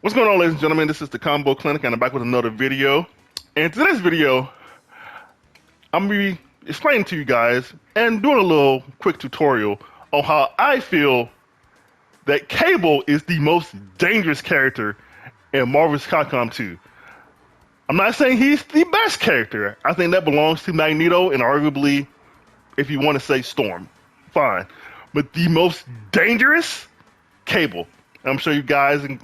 What's going on, ladies and gentlemen? This is the Combo Clinic, and I'm back with another video. And today's video, I'm going to be explaining to you guys and doing a little quick tutorial on how I feel that Cable is the most dangerous character in Marvel's Capcom 2. I'm not saying he's the best character. I think that belongs to Magneto and arguably, if you want to say Storm, fine. But the most dangerous, Cable. I'm sure you guys and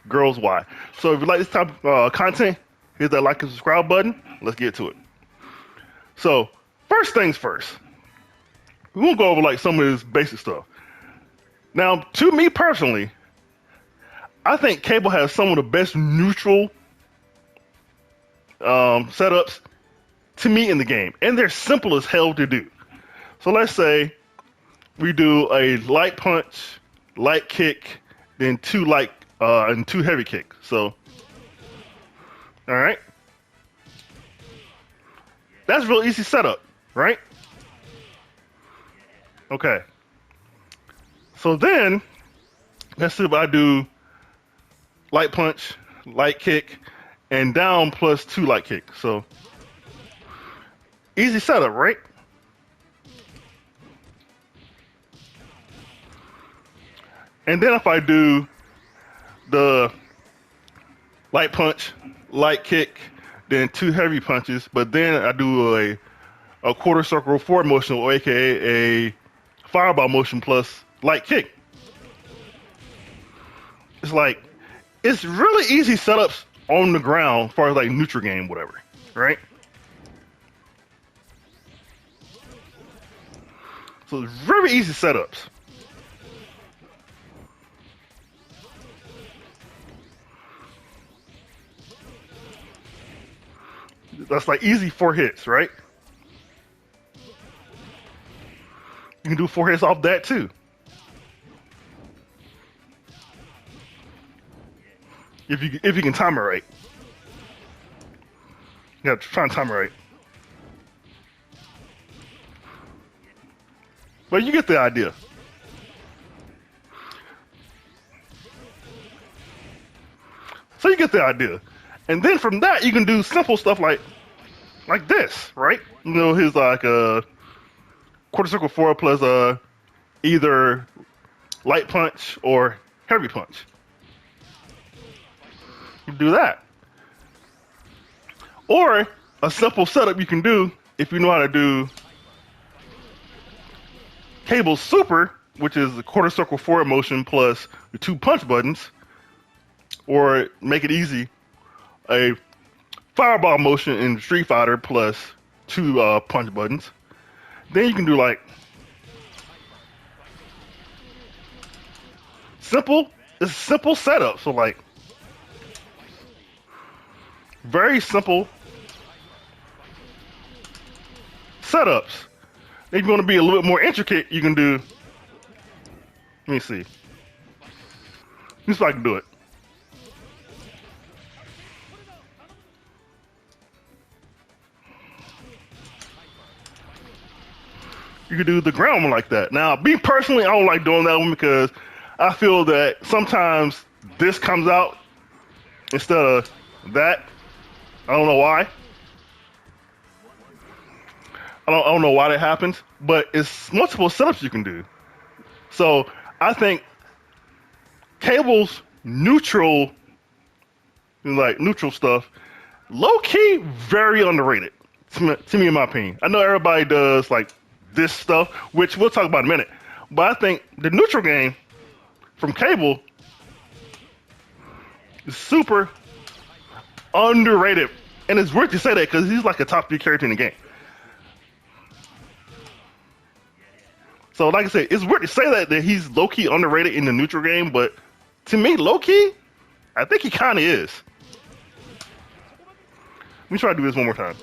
girls why. So if you like this type of content, hit that like and subscribe button. Let's get to it. So first things first, we're gonna go over like some of this basic stuff. Now, to me personally, I think Cable has some of the best neutral setups to me in the game, and they're simple as hell to do. So let's say we do a light punch, light kick, then two light and two heavy kicks. So, all right, that's real easy setup, right? Okay. So then, let's see if I do light punch, light kick, and down plus two light kick. So, easy setup, right? And then if I do the light punch, light kick, then two heavy punches, but then I do a quarter circle forward motion, or aka a fireball motion plus light kick. It's like, it's really easy setups on the ground as far as like neutral game, whatever, right? So it's very easy setups. That's like easy 4 hits, right? You can do 4 hits off that too. If you can time it right. You gotta try and time it right. But you get the idea. So you get the idea. And then from that, you can do simple stuff like this, right? You know, his like a quarter circle forward plus either light punch or heavy punch. You do that. Or a simple setup you can do if you know how to do Cable Super, which is the quarter circle forward motion plus the 2 punch buttons, or make it easy, a fireball motion in Street Fighter plus 2 punch buttons. Then you can do like simple. It's a simple setup. So like very simple setups. If you want to be a little bit more intricate, you can do. Let me see. Let me see if I can do it. You could do the ground one like that. Now, me personally, I don't like doing that one because I feel that sometimes this comes out instead of that. I don't know why. I don't know why that happens, but it's multiple setups you can do. So I think Cable's neutral, like neutral stuff, low key very underrated to me in my opinion. I know everybody does like this stuff, which we'll talk about in a minute. But I think the neutral game from Cable is super underrated. And it's weird to say that because he's like a top 3 character in the game. So like I said, it's weird to say that he's low-key underrated in the neutral game, but to me, low-key, I think he kind of is. Let me try to do this one more time.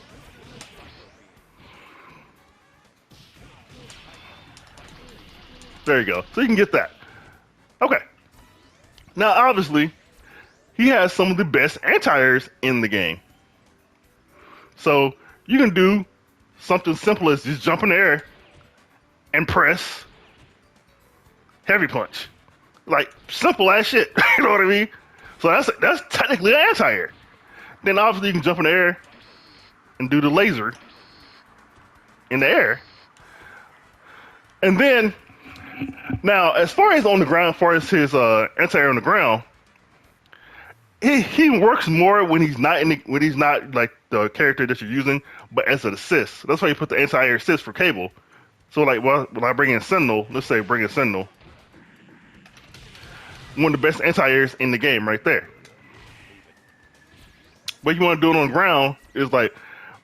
There you go. So you can get that. Okay. Now, obviously, he has some of the best anti-airs in the game. So you can do something simple as just jump in the air and press heavy punch. Like simple ass shit. You know what I mean? So that's technically an anti-air. Then obviously you can jump in the air and do the laser in the air. And then now as far as on the ground, as far as his anti-air on the ground, he works more when he's not like the character that you're using, but as an assist. That's why you put the anti-air assist for Cable. So like when I bring in Sentinel, let's say bring in Sentinel, one of the best anti-airs in the game right there. What you want to do it on the ground is like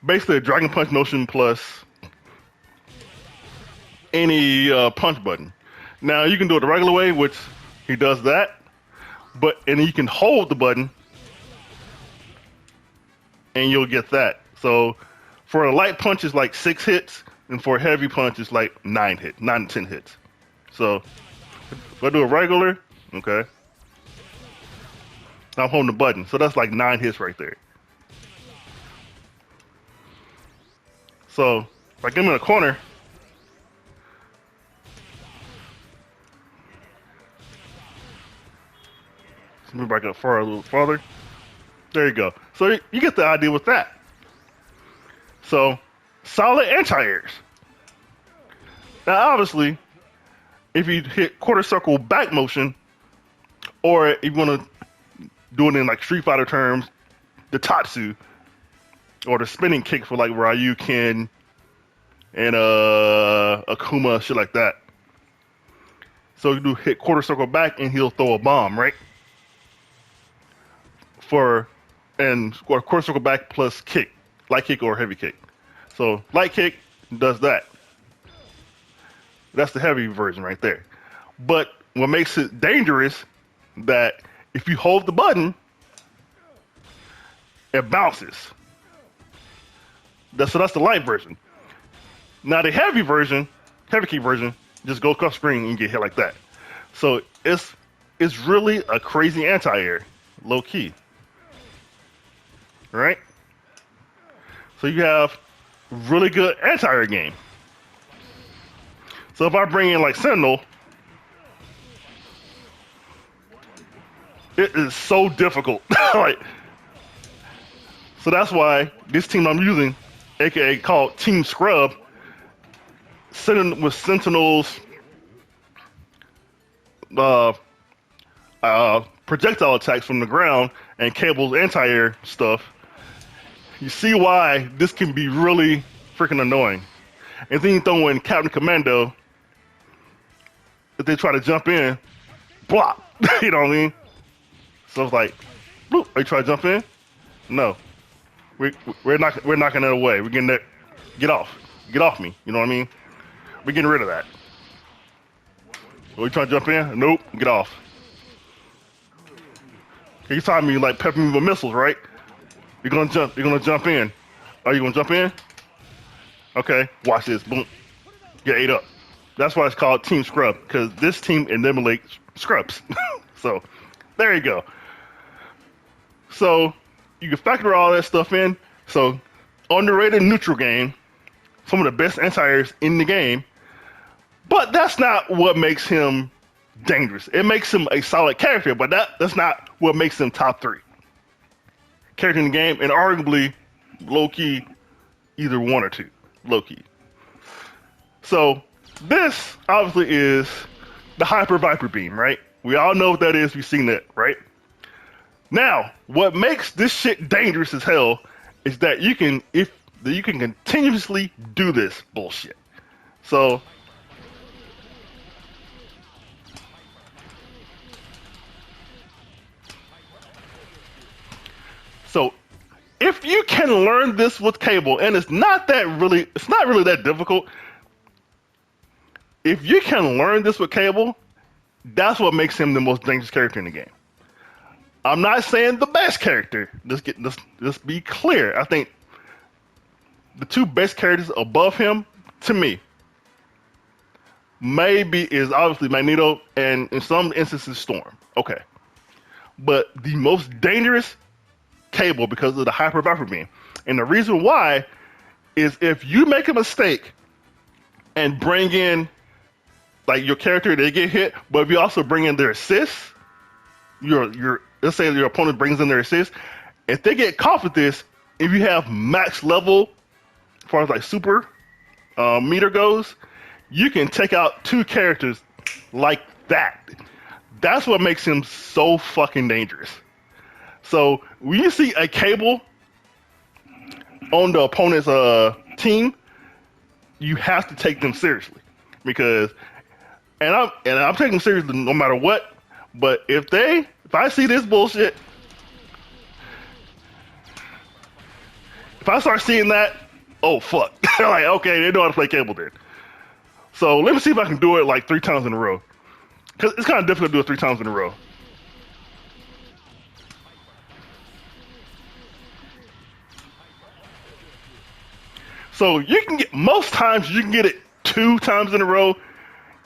basically a Dragon Punch motion plus any punch button. Now you can do it the regular way, which he does that, and you can hold the button and you'll get that. So for a light punch it's like 6 hits, and for a heavy punch it's like 9 to 10 hits. So if I do a regular, okay, I'm holding the button, so that's like 9 hits right there. So if I get him in a corner, let's move back up a little farther. There you go. So you get the idea with that. So solid anti-airs. Now obviously, if you hit quarter circle back motion, or if you want to do it in like Street Fighter terms, the Tatsu, or the spinning kick for like Ryu, Ken, and Akuma, shit like that. So you do hit quarter circle back and he'll throw a bomb, right? And quarter circle back plus kick, light kick or heavy kick. So light kick does that. That's the heavy version right there. But what makes it dangerous, that if you hold the button, it bounces. So that's the light version. Now the heavy kick version, just go across screen and get hit like that. So it's really a crazy anti-air, low key. Right? So you have really good anti-air game. So if I bring in like Sentinel, it is so difficult. Like, so that's why this team I'm using, aka called Team Scrub, with Sentinel's projectile attacks from the ground and Cable's anti-air stuff, you see why this can be really freaking annoying. And then you throw in Captain Commando, if they try to jump in, block. You know what I mean? So it's like, bloop, are you trying to jump in? No. We're knocking it away. We're getting that. Get off me. You know what I mean? We're getting rid of that. Are you trying to jump in? Nope. Get off. You're telling me like pepper me with missiles, right? You're gonna jump in. Are you gonna jump in? Okay. Watch this. Boom. Get ate up. That's why it's called Team Scrub, because this team eliminates scrubs. So there you go. So you can factor all that stuff in. So underrated neutral game, some of the best anti-airs in the game, but that's not what makes him dangerous. It makes him a solid character, but that's not what makes him top 3 character in the game, and arguably low-key either 1 or 2 low-key. So this obviously is the Hyper Viper Beam, right? We all know what that is. We've seen that, right? Now, what makes this shit dangerous as hell is that you can continuously do this bullshit. So if you can learn this with Cable, and it's not really that difficult. If you can learn this with Cable, that's what makes him the most dangerous character in the game. I'm not saying the best character. Let's be clear. I think the 2 best characters above him, to me, maybe is obviously Magneto and in some instances Storm. Okay. But the most dangerous, Cable, because of the Hyper Viper Beam. And the reason why is if you make a mistake and bring in like your character, they get hit, but if you also bring in their assists, your let's say your opponent brings in their assist, if they get caught with this, if you have max level, as far as like super meter goes, you can take out 2 characters like that. That's what makes him so fucking dangerous. So when you see a Cable on the opponent's team, you have to take them seriously, because and I'm taking them seriously no matter what. But if I see this bullshit, if I start seeing that, oh fuck, like okay, they know how to play Cable then. So let me see if I can do it like 3 times in a row, because it's kind of difficult to do it 3 times in a row. So you can get, most times you can get it 2 times in a row.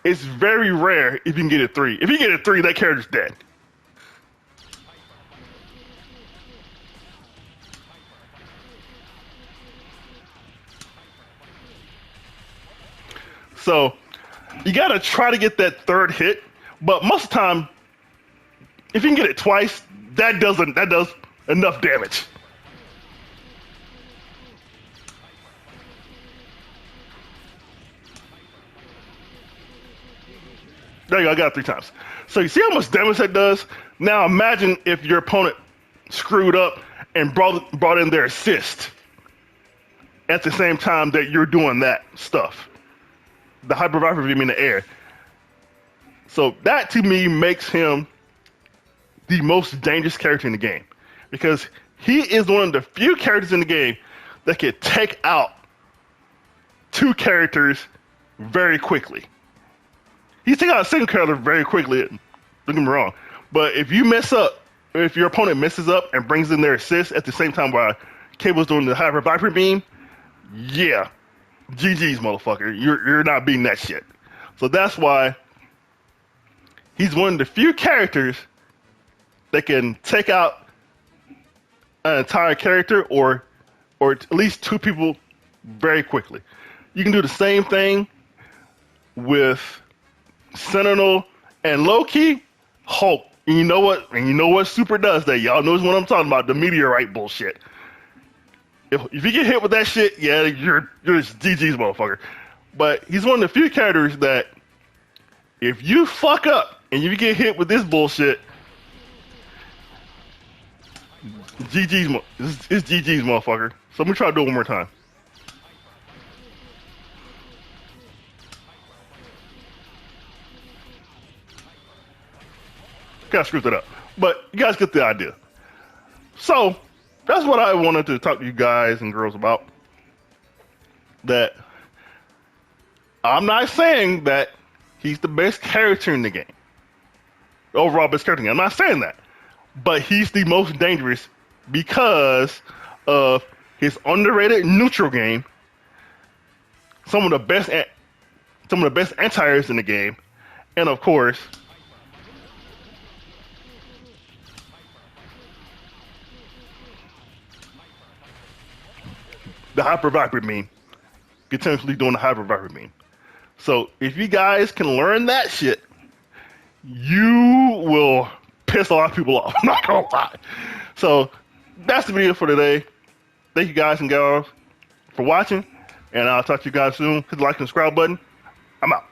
It's very rare if you can get it 3. If you get it 3, that character's dead. So you gotta try to get that 3rd hit, but most of the time, if you can get it twice, that does enough damage. There you go, I got it 3 times. So you see how much damage that does? Now imagine if your opponent screwed up and brought in their assist at the same time that you're doing that stuff. The Hyper Viper beam in the air. So that to me makes him the most dangerous character in the game, because he is one of the few characters in the game that can take out 2 characters very quickly. He take out a single character very quickly, don't get me wrong. But if you mess up, if your opponent messes up and brings in their assist at the same time while Cable's doing the Hyper Viper beam, yeah, GG's motherfucker. You're not beating that shit. So that's why he's one of the few characters that can take out an entire character or at least 2 people very quickly. You can do the same thing with Sentinel and low-key Hulk. And you know what? And you know what Super does that? Y'all knows what I'm talking about, the meteorite bullshit. If you get hit with that shit, yeah, you're just GG's motherfucker. But he's one of the few characters that if you fuck up and you get hit with this bullshit, it's GG's motherfucker. So let me try to do it one more time. Kind of screwed that up, but you guys get the idea. So that's what I wanted to talk to you guys and girls about. That I'm not saying that he's the best character in the game, the overall best character in the game. I'm not saying that, but he's the most dangerous because of his underrated neutral game, some of the best anti-airs in the game, and of course, the Hyper Viper meme, continuously doing the Hyper Viper meme. So if you guys can learn that shit, you will piss a lot of people off. I'm not gonna lie. So that's the video for today. Thank you guys and gals for watching, and I'll talk to you guys soon. Hit the like and subscribe button. I'm out.